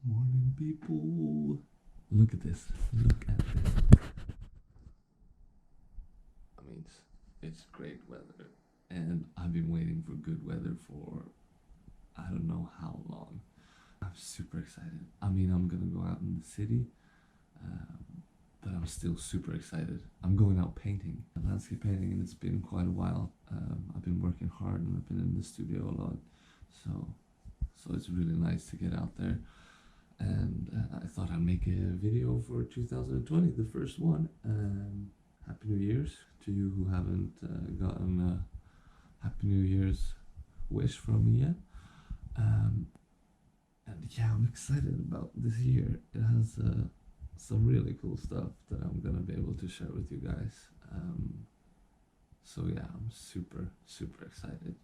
Morning, people. Look at this. Look at this. I mean, it's great weather, and I've been waiting for good weather for I don't know how long. I'm super excited. I mean, I'm gonna go out in the city, but I'm still super excited. I'm going out painting, landscape painting, and it's been quite a while. I've been working hard, and I've been in the studio a lot, so it's really nice to get out there. And I thought I'd make a video for 2020, the first one. Happy New Year's to you who haven't gotten a Happy New Year's wish from me yet. And yeah, I'm excited about this year. It has some really cool stuff that I'm gonna be able to share with you guys. So yeah, I'm super excited.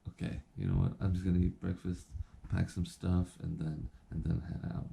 Okay, you know what? I'm just gonna eat breakfast, pack some stuff, and then head out.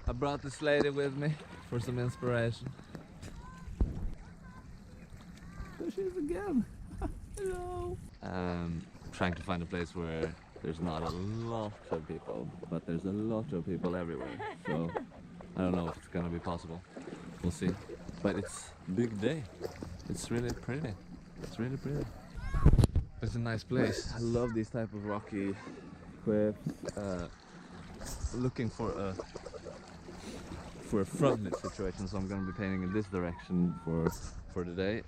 I brought this lady with me for some inspiration. There she is again. Hello. Trying to find a place where there's not a lot of people, but there's a lot of people everywhere. So I don't know if it's gonna be possible. We'll see. But it's Bygdøy. It's really pretty. It's really pretty. It's a nice place. I love these type of rocky cliffs. Looking for a frontlit situation, so I'm going to be painting in this direction for today.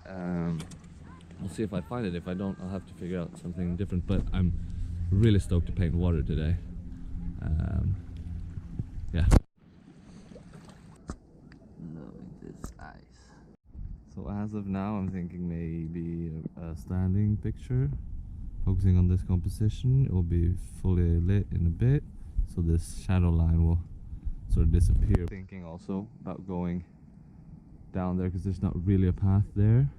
We'll see if I find it. If I don't, I'll have to figure out something different, but I'm really stoked to paint water today. Yeah. Loving this ice. So as of now, I'm thinking maybe a standing picture, focusing on this composition. It will be fully lit in a bit, so this shadow line will sort of disappear. Thinking also about going down there because there's not really a path there.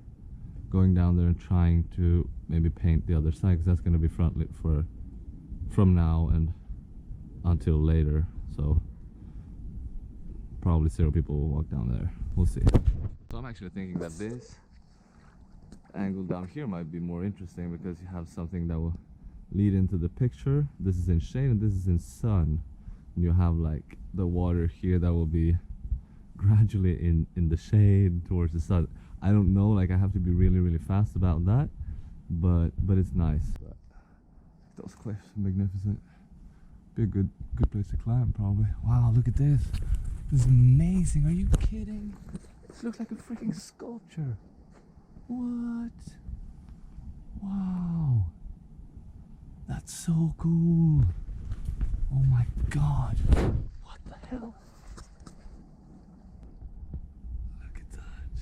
Going down there and trying to maybe paint the other side because that's going to be front lit from now and until later. So probably 0 people will walk down there. We'll see. So I'm actually thinking that this angle down here might be more interesting because you have something that will lead into the picture. This is in shade and this is in sun. And you have like the water here that will be gradually in the shade towards the sun. I don't know, like I have to be really fast about that, but it's nice. But those cliffs are magnificent. Be a good place to climb probably. Wow, look at this. This is amazing. Are you kidding? This looks like a freaking sculpture. What? Wow. That's so cool. Oh my god. What the hell? Look at that.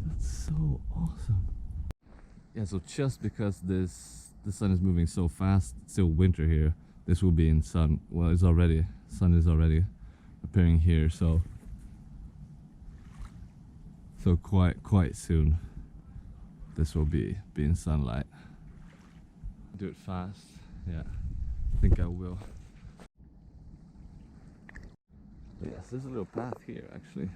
That's so awesome. Yeah, so just because the sun is moving so fast, it's still winter here. This will be in sun. Well, sun is already appearing here, so quite soon this will be in sunlight. Do it fast. Yeah, I think I will. Yes, there's a little path here actually.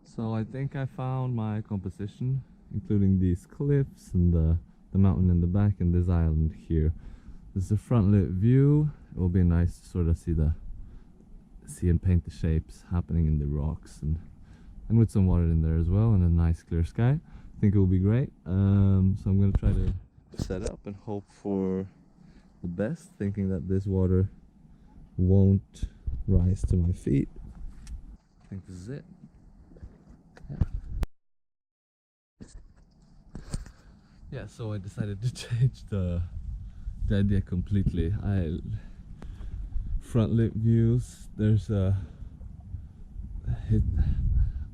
So I think I found my composition, including these cliffs and the mountain in the back and this island here. This is a front lit view. It will be nice to sort of see and paint the shapes happening in the rocks, and with some water in there as well, and a nice clear sky. I think it will be great. So I'm gonna try to set up and hope for the best, thinking that this water won't rise to my feet. I think this is it. Yeah, so I decided to change the idea completely. Front lit views,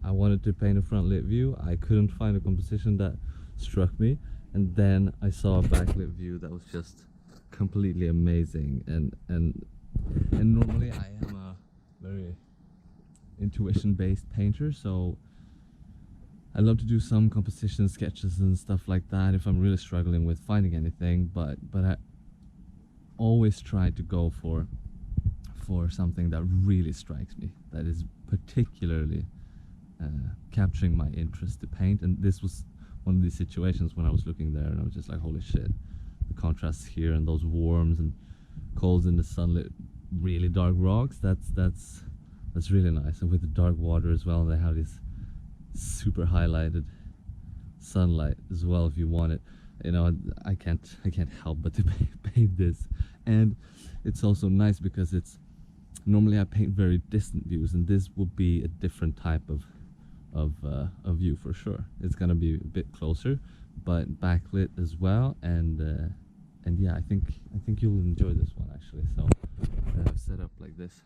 I wanted to paint a front lit view. I couldn't find a composition that struck me, and then I saw a backlit view that was just completely amazing. And normally I am a very intuition based painter, so I love to do some composition sketches and stuff like that if I'm really struggling with finding anything, but I always try to go for something that really strikes me, that is particularly capturing my interest to paint. And this was one of these situations when I was looking there and I was just like, holy shit, the contrasts here and those warms and colds in the sunlit really dark rocks, that's really nice. And with the dark water as well, they have this super highlighted sunlight as well if you want it. You know, I can't help but to paint this. And it's also nice because it's normally I paint very distant views, and this will be a different type of view for sure. It's gonna be a bit closer, but backlit as well. And yeah, I think you'll enjoy this one actually. So I've set up like this,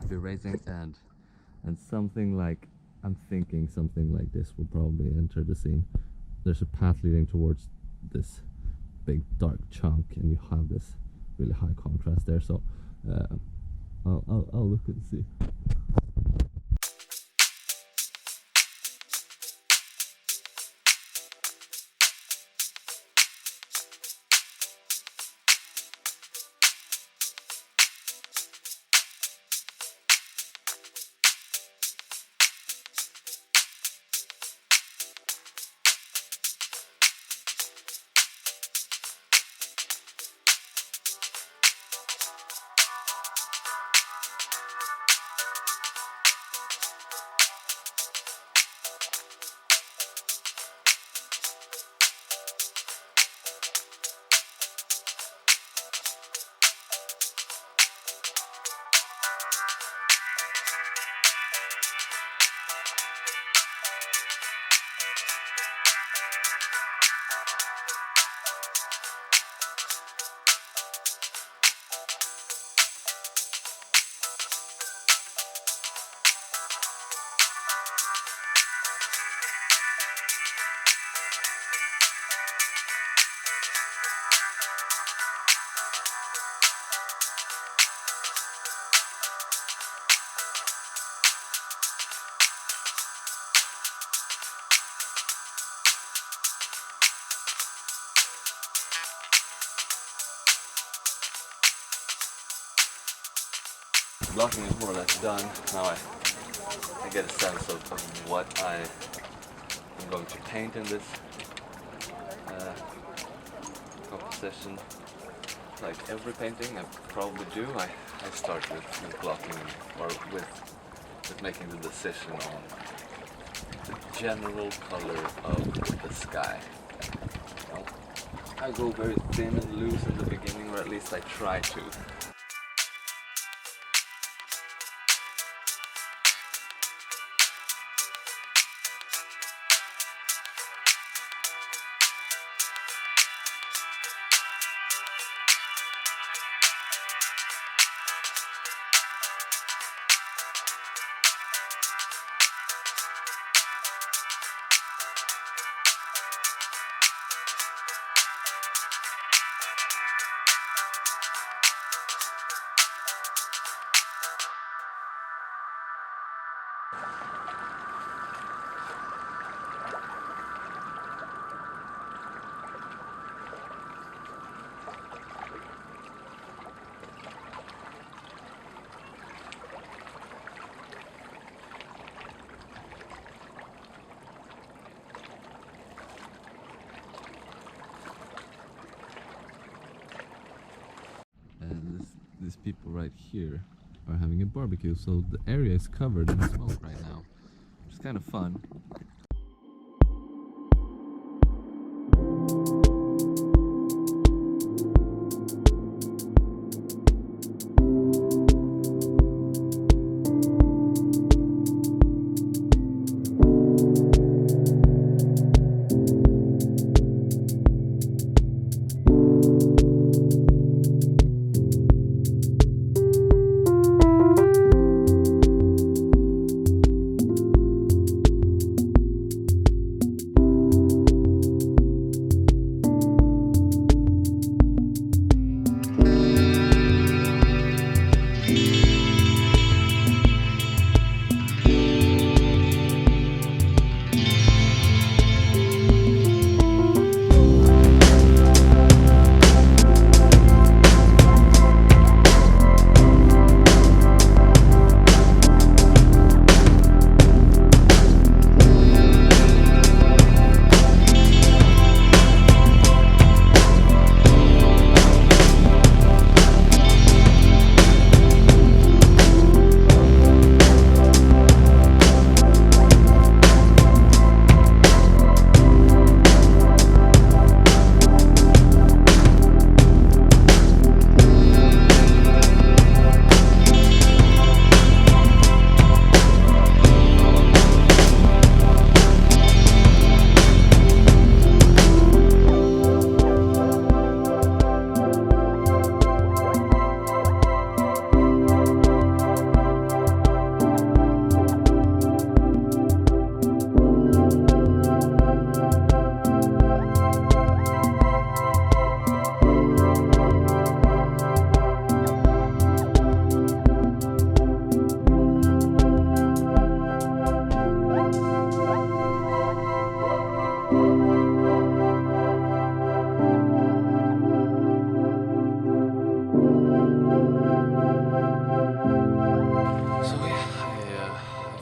be raising, and something like, I'm thinking something like this will probably enter the scene. There's a path leading towards this big dark chunk, and you have this really high contrast there. So I'll look and see. Blocking is more or less done. Now I get a sense of what I'm going to paint in this composition. Like every painting I probably do, I start with blocking, or with making the decision on the general color of the sky. You know, I go very thin and loose in the beginning, or at least I try to. these people right here are having a barbecue, so the area is covered in smoke right now, which is kind of fun.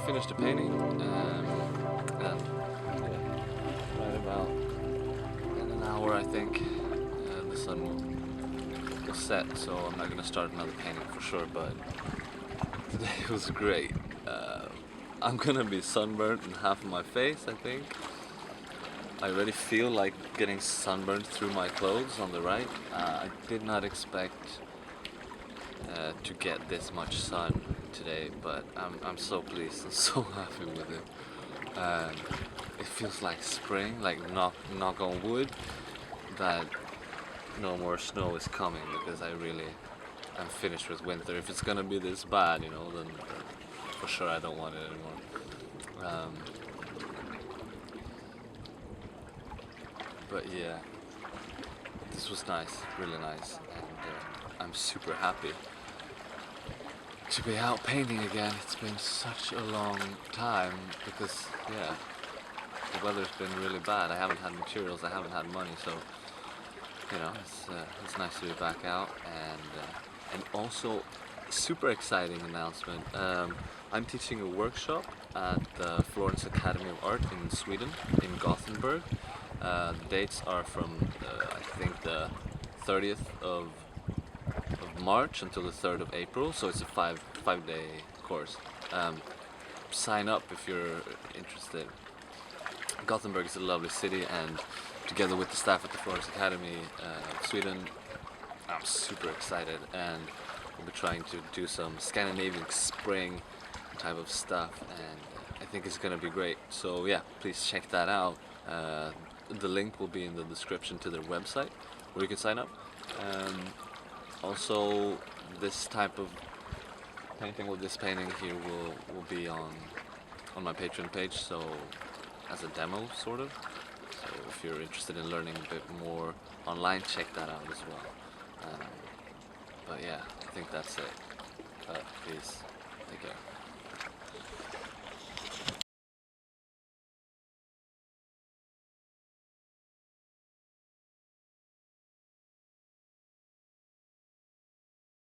Finished the painting, and yeah, right about in an hour I think the sun will set, so I'm not gonna start another painting for sure, but today was great. I'm gonna be sunburned in half of my face, I think. I already feel like getting sunburned through my clothes on the right. I did not expect to get this much sun today, but I'm so pleased and so happy with it. It feels like spring, like knock on wood, that no more snow is coming, because I'm finished with winter. If it's gonna be this bad, you know, then for sure I don't want it anymore. But yeah, this was nice, really nice, and I'm super happy to be out painting again. It's been such a long time because, yeah, the weather's been really bad. I haven't had materials, I haven't had money, so, you know, it's nice to be back out. And also, super exciting announcement. I'm teaching a workshop at the Florence Academy of Art in Sweden, in Gothenburg. The dates are from, I think, the 30th of March until the 3rd of April, so it's a five-day course. Sign up if you're interested. Gothenburg is a lovely city, and together with the staff at the Florence Academy of Sweden, I'm super excited, and we'll be trying to do some Scandinavian spring type of stuff, and I think it's gonna be great. So yeah, please check that out. The link will be in the description to their website where you can sign up. Also, this type of painting, with this painting here, will be on my Patreon page, so as a demo sort of. So if you're interested in learning a bit more online, check that out as well. But yeah, I think that's it. Peace. Take care.